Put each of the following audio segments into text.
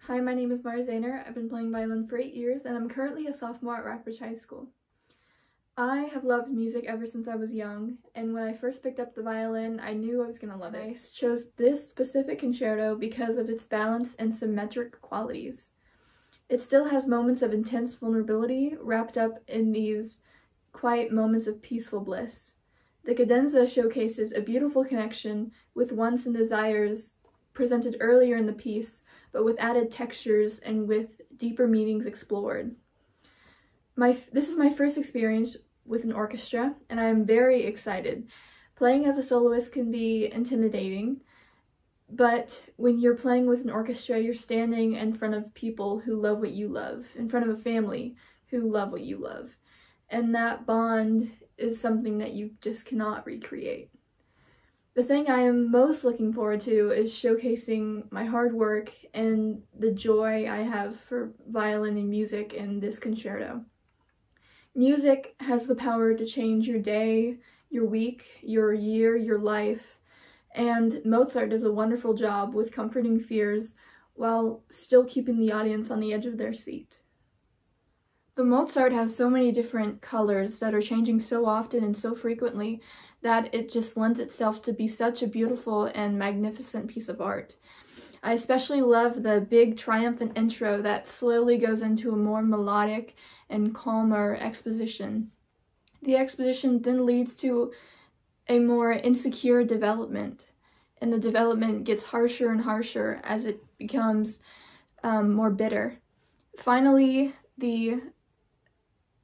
Hi, my name is Zaner. I've been playing violin for 8 years, and I'm currently a sophomore at Rockbridge High School. I have loved music ever since I was young, and when I first picked up the violin, I knew I was going to love it. I chose this specific concerto because of its balance and symmetric qualities. It still has moments of intense vulnerability wrapped up in these quiet moments of peaceful bliss. The cadenza showcases a beautiful connection with wants and desires presented earlier in the piece, but with added textures and with deeper meanings explored. This is my first experience with an orchestra, and I am very excited. Playing as a soloist can be intimidating, but when you're playing with an orchestra, you're standing in front of people who love what you love, in front of a family who love what you love, and that bond is something that you just cannot recreate. The thing I am most looking forward to is showcasing my hard work and the joy I have for violin and music in this concerto. Music has the power to change your day, your week, your year, your life, and Mozart does a wonderful job with comforting fears while still keeping the audience on the edge of their seat. The Mozart has so many different colors that are changing so often and so frequently that it just lends itself to be such a beautiful and magnificent piece of art. I especially love the big triumphant intro that slowly goes into a more melodic and calmer exposition. The exposition then leads to a more insecure development, and the development gets harsher and harsher as it becomes more bitter. Finally, the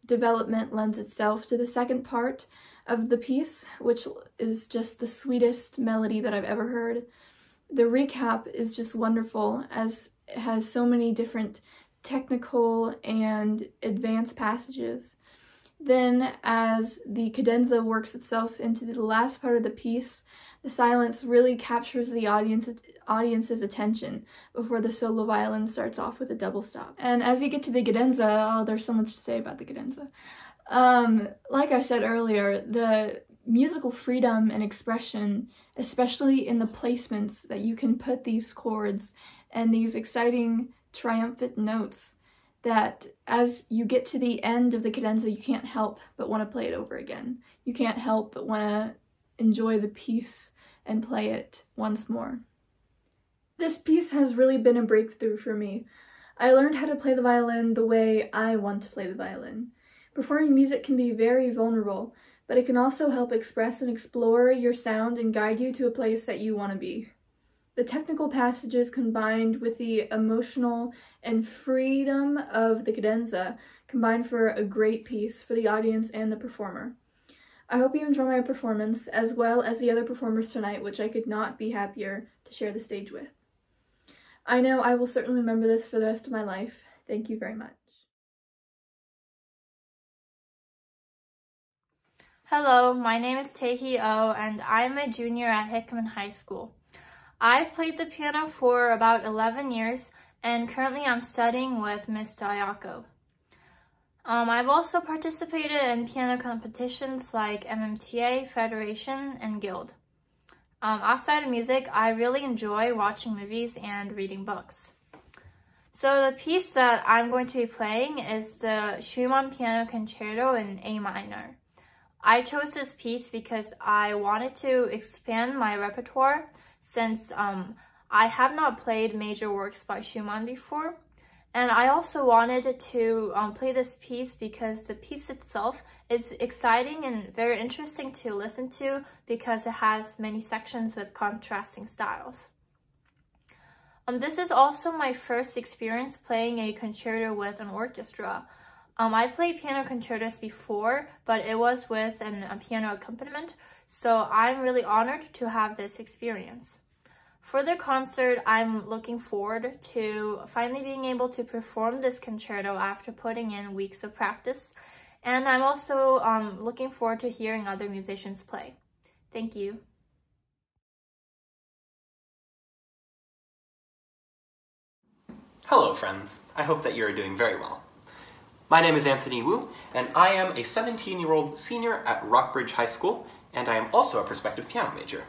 development lends itself to the second part of the piece, which is just the sweetest melody that I've ever heard. The recap is just wonderful as it has so many different technical and advanced passages. Then, as the cadenza works itself into the last part of the piece, the silence really captures the audience's attention before the solo violin starts off with a double stop. And as you get to the cadenza, oh, there's so much to say about the cadenza. Like I said earlier, the musical freedom and expression, especially in the placements that you can put these chords and these exciting triumphant notes, that as you get to the end of the cadenza, you can't help but want to play it over again. You can't help but want to enjoy the piece and play it once more. This piece has really been a breakthrough for me. I learned how to play the violin the way I want to play the violin. Performing music can be very vulnerable, but it can also help express and explore your sound and guide you to a place that you want to be. The technical passages combined with the emotional and freedom of the cadenza combine for a great piece for the audience and the performer. I hope you enjoy my performance, as well as the other performers tonight, which I could not be happier to share the stage with. I know I will certainly remember this for the rest of my life. Thank you very much. Hello, my name is Taehee, and I'm a junior at Hickman High School. I've played the piano for about 11 years, and currently I'm studying with Miss Dayako. I've also participated in piano competitions like MMTA, Federation, and Guild. Outside of music, I really enjoy watching movies and reading books. So the piece that I'm going to be playing is the Schumann Piano Concerto in A minor. I chose this piece because I wanted to expand my repertoire since I have not played major works by Schumann before. And I also wanted to play this piece because the piece itself is exciting and very interesting to listen to because it has many sections with contrasting styles. This is also my first experience playing a concerto with an orchestra. I've played piano concertos before, but it was with a piano accompaniment, so I'm really honored to have this experience. For the concert, I'm looking forward to finally being able to perform this concerto after putting in weeks of practice. And I'm also looking forward to hearing other musicians play. Thank you. Hello friends, I hope that you're doing very well. My name is Anthony Wu, and I am a 17-year-old senior at Rockbridge High School, and I am also a prospective piano major.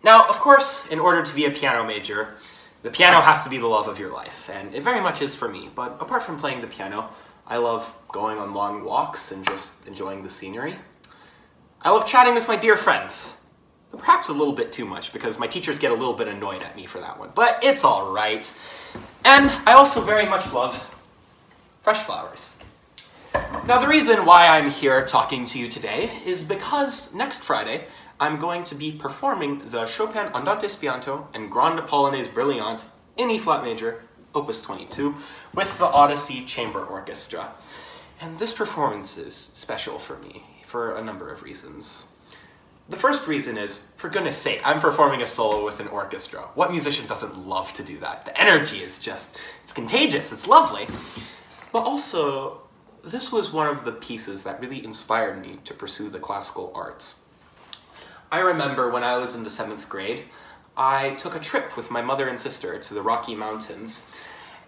Now, of course, in order to be a piano major, the piano has to be the love of your life, and it very much is for me. But apart from playing the piano, I love going on long walks and just enjoying the scenery. I love chatting with my dear friends. Perhaps a little bit too much, because my teachers get a little bit annoyed at me for that one, but it's all right. And I also very much love fresh flowers. Now, the reason why I'm here talking to you today is because next Friday, I'm going to be performing the Chopin Andante Spianato and Grande Polonaise Brilliante in E-flat major, Opus 22, with the Odyssey Chamber Orchestra. And this performance is special for me for a number of reasons. The first reason is, for goodness sake, I'm performing a solo with an orchestra. What musician doesn't love to do that? The energy is just, it's contagious, it's lovely. But also, this was one of the pieces that really inspired me to pursue the classical arts. I remember when I was in the 7th grade, I took a trip with my mother and sister to the Rocky Mountains.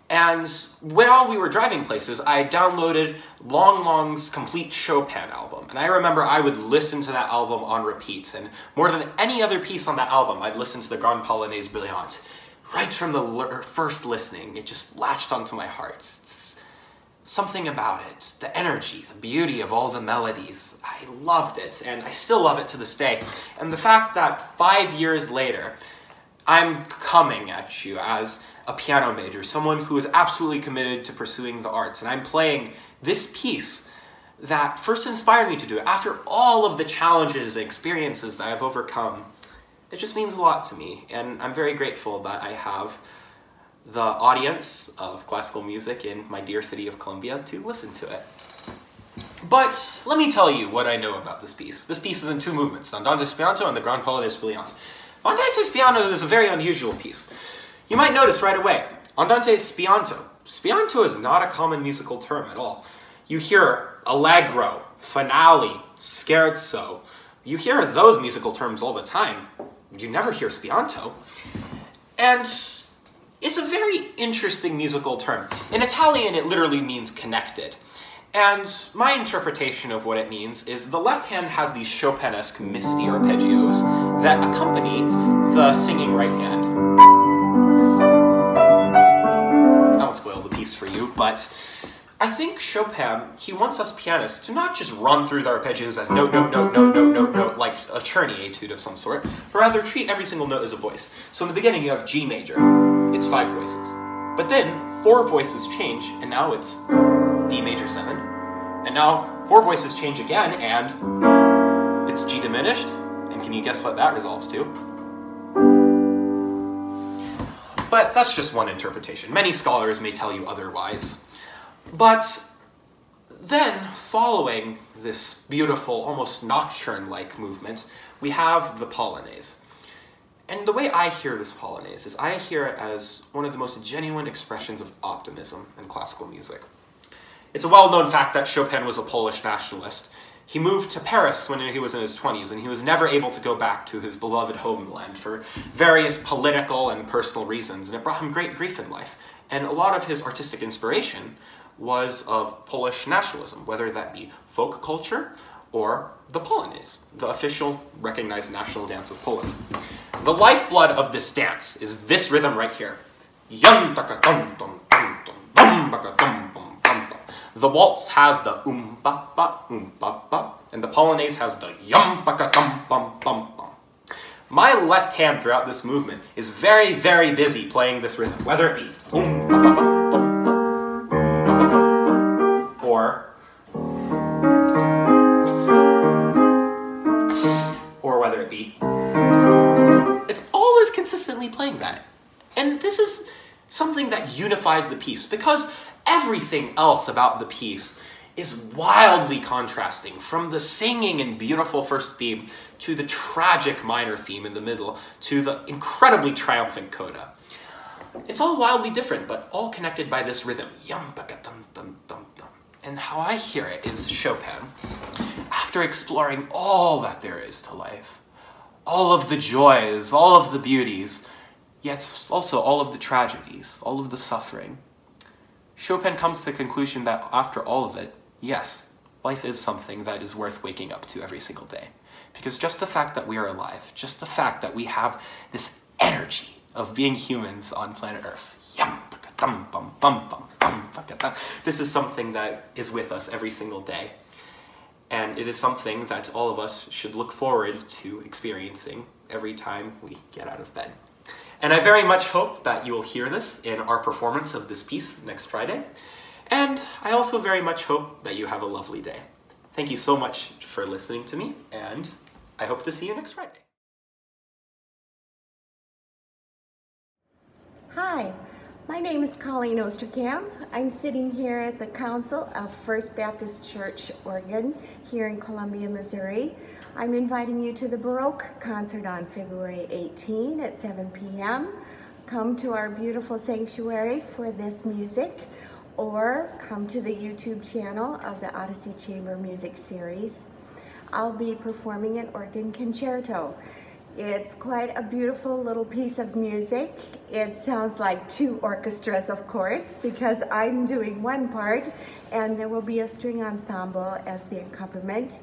And while we were driving places, I downloaded Long Long's complete Chopin album. And I remember I would listen to that album on repeat. And more than any other piece on that album, I'd listen to the Grande Polonaise Brilliante. Right from the first listening, it just latched onto my heart. It's something about it, the energy, the beauty of all the melodies. I loved it, and I still love it to this day. And the fact that 5 years later, I'm coming at you as a piano major, someone who is absolutely committed to pursuing the arts, and I'm playing this piece that first inspired me to do it after all of the challenges and experiences that I've overcome. It just means a lot to me, and I'm very grateful that I have the audience of classical music in my dear city of Columbia to listen to it. But let me tell you what I know about this piece. This piece is in 2 movements, the Andante Spianato and the Grande Polonaise Brilliante. Andante Spianato is a very unusual piece. You might notice right away, Andante Spianato. Spianato is not a common musical term at all. You hear allegro, finale, scherzo. You hear those musical terms all the time. You never hear Spianato. And it's a very interesting musical term. In Italian, it literally means connected. And my interpretation of what it means is the left hand has these Chopinesque misty arpeggios that accompany the singing right hand. I won't spoil the piece for you, but I think Chopin, he wants us pianists to not just run through the arpeggios as note, note, note, note, note, note, note, like a Czerny etude of some sort, but rather treat every single note as a voice. So in the beginning you have G major, it's 5 voices. But then 4 voices change, and now it's D major 7. And now 4 voices change again, and it's G diminished. And can you guess what that resolves to? But that's just one interpretation. Many scholars may tell you otherwise. But then, following this beautiful, almost nocturne-like movement, we have the polonaise. And the way I hear this polonaise is I hear it as one of the most genuine expressions of optimism in classical music. It's a well-known fact that Chopin was a Polish nationalist. He moved to Paris when he was in his 20s, and he was never able to go back to his beloved homeland for various political and personal reasons, and it brought him great grief in life. And a lot of his artistic inspiration was of Polish nationalism, whether that be folk culture or the polonaise, the official recognized national dance of Poland. The lifeblood of this dance is this rhythm right here. The waltz has the ba, and the polonaise has the bum. My left hand throughout this movement is very, very busy playing this rhythm, whether it be or whether it be, it's always consistently playing that. And this is something that unifies the piece, because everything else about the piece is wildly contrasting, from the singing and beautiful first theme to the tragic minor theme in the middle to the incredibly triumphant coda. It's all wildly different, but all connected by this rhythm. Yum, baka, dum, dum, dum, dum. And how I hear it is Chopin, after exploring all that there is to life, all of the joys, all of the beauties, yet also all of the tragedies, all of the suffering. Chopin comes to the conclusion that after all of it, yes, life is something that is worth waking up to every single day. Because just the fact that we are alive, just the fact that we have this energy of being humans on planet Earth, this is something that is with us every single day. And it is something that all of us should look forward to experiencing every time we get out of bed. And I very much hope that you will hear this in our performance of this piece next Friday. And I also very much hope that you have a lovely day. Thank you so much for listening to me, and I hope to see you next Friday. Hi, my name is Colleen Ostercamp. I'm sitting here at the Council of First Baptist Church organ here in Columbia, Missouri. I'm inviting you to the Baroque Concert on February 18 at 7 p.m. Come to our beautiful sanctuary for this music, or come to the YouTube channel of the Odyssey Chamber Music Series. I'll be performing an organ concerto. It's quite a beautiful little piece of music. It sounds like two orchestras, of course, because I'm doing one part and there will be a string ensemble as the accompaniment.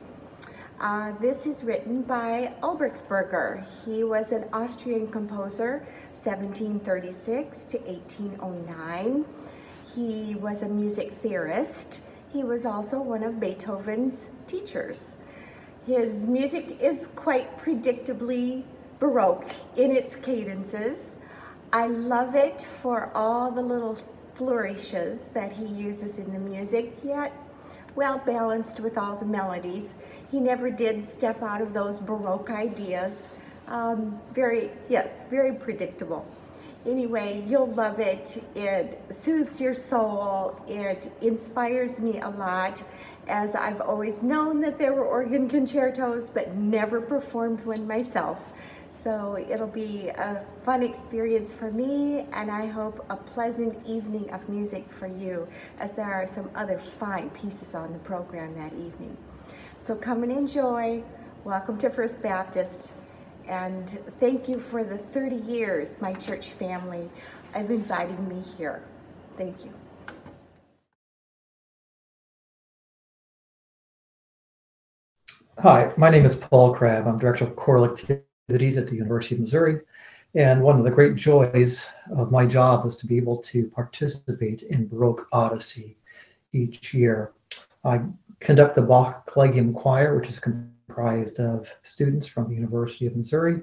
This is written by Albrechtsberger. He was an Austrian composer, 1736 to 1809. He was a music theorist. He was also one of Beethoven's teachers. His music is quite predictably Baroque in its cadences. I love it for all the little flourishes that he uses in the music, yet well balanced with all the melodies. He never did step out of those Baroque ideas. Very predictable. Anyway, you'll love it. It soothes your soul. It inspires me a lot, as I've always known that there were organ concertos, but never performed one myself. So it'll be a fun experience for me, and I hope a pleasant evening of music for you, as there are some other fine pieces on the program that evening. So come and enjoy. Welcome to First Baptist. And thank you for the 30 years my church family have invited me here. Thank you. Hi, my name is Paul Crabb. I'm Director of Choral Activities at the University of Missouri. And one of the great joys of my job is to be able to participate in Baroque Odyssey each year. I conduct the Bach Collegium Choir, which is comprised of students from the University of Missouri,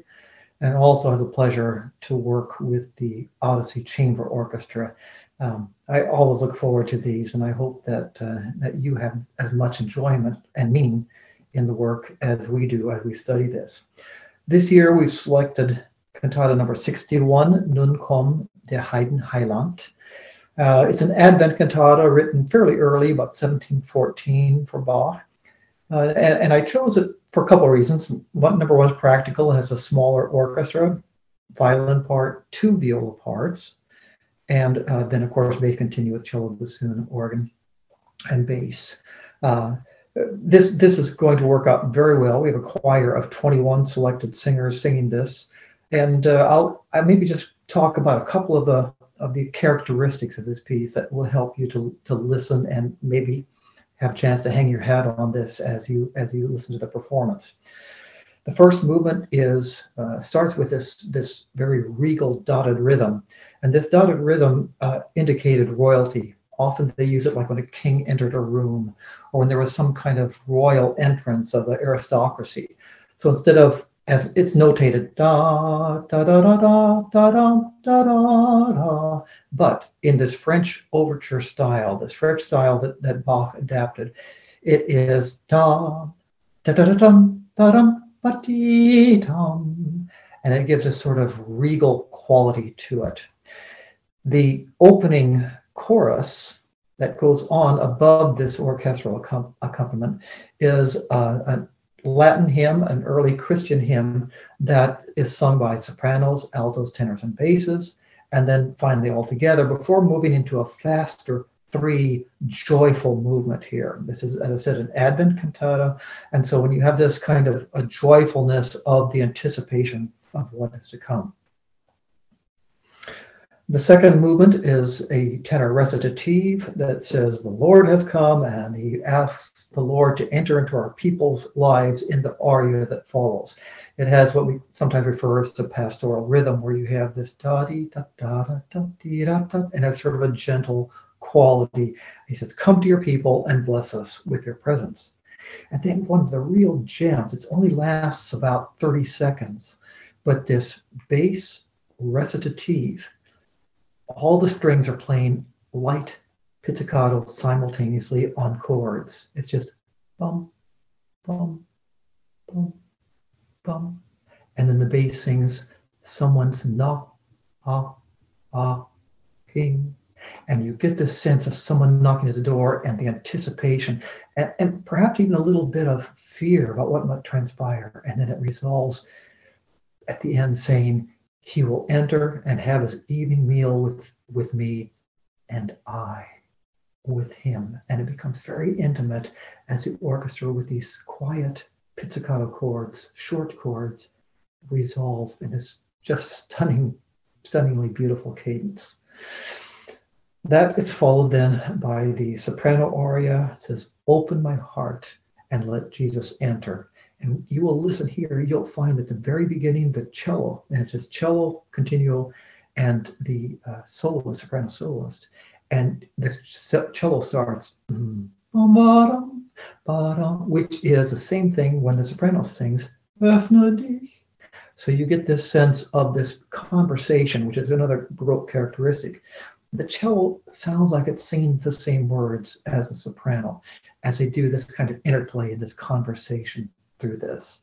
and also have the pleasure to work with the Odyssey Chamber Orchestra. I always look forward to these, and I hope that that you have as much enjoyment and meaning in the work as we do as we study this. This year we've selected Cantata number 61, Nun komm, der Heiden Heiland. It's an Advent cantata written fairly early, about 1714 for Bach. And I chose it for a couple of reasons. Number one is practical. It has a smaller orchestra, violin part, two viola parts, and then of course bass continue with cello, bassoon, organ, and bass. This is going to work out very well. We have a choir of 21 selected singers singing this, and I'll maybe just talk about a couple of the characteristics of this piece that will help you to listen and maybe have a chance to hang your hat on this as you listen to the performance. The first movement is starts with this very regal dotted rhythm, and this dotted rhythm indicated royalty. Often they use it like when a king entered a room, or when there was some kind of royal entrance of the aristocracy. So instead of, as it's notated, da da da da da da da da da da, but in this French overture style, this French style that Bach adapted, it is da da da da dum da dum ba dee dum, and it gives a sort of regal quality to it. The opening chorus that goes on above this orchestral accompaniment is a Latin hymn, an early Christian hymn that is sung by sopranos, altos, tenors, and basses, and then finally all together before moving into a faster 3 joyful movement here. This is, as I said, an Advent cantata, and so when you have this kind of a joyfulness of the anticipation of what is to come. The second movement is a tenor recitative that says, the Lord has come, and he asks the Lord to enter into our people's lives in the aria that follows. It has what we sometimes refer as to pastoral rhythm, where you have this da-dee-da-da-da-dee-da-da, and it's sort of a gentle quality. He says, come to your people and bless us with your presence. And then one of the real gems, it only lasts about 30 seconds, but this bass recitative, all the strings are playing light pizzicato simultaneously on chords. It's just bum, bum, bum, bum. And then the bass sings, someone's king. And you get this sense of someone knocking at the door and the anticipation and perhaps even a little bit of fear about what might transpire. And then it resolves at the end saying, he will enter and have his evening meal with me, and I with him. And it becomes very intimate as the orchestra, with these quiet pizzicato chords, short chords, resolve in this just stunningly beautiful cadence. That is followed then by the soprano aria. It says, open my heart and let Jesus enter. And you will listen here, you'll find at the very beginning the cello, and it says cello continuo, and the soloist, soprano soloist, and the cello starts, which is the same thing when the soprano sings, so you get this sense of this conversation, which is another Baroque characteristic. The cello sounds like it's singing the same words as the soprano, as they do this kind of interplay and this conversation through this.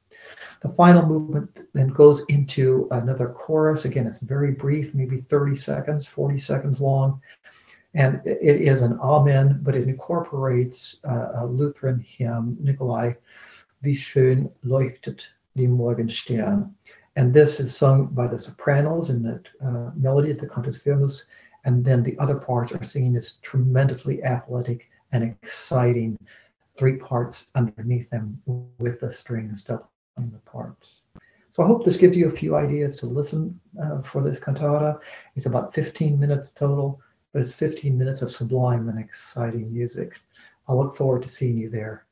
The final movement then goes into another chorus. Again, it's very brief, maybe 30 seconds, 40 seconds long. And it is an amen, but it incorporates a Lutheran hymn, Nikolai, Wie schön leuchtet die Morgenstern. And this is sung by the sopranos in that melody at the Cantus Firmus. And then the other parts are singing this tremendously athletic and exciting 3 parts underneath them with the strings doubling the parts. So I hope this gives you a few ideas to listen for this cantata. It's about 15 minutes total, but it's 15 minutes of sublime and exciting music. I look forward to seeing you there.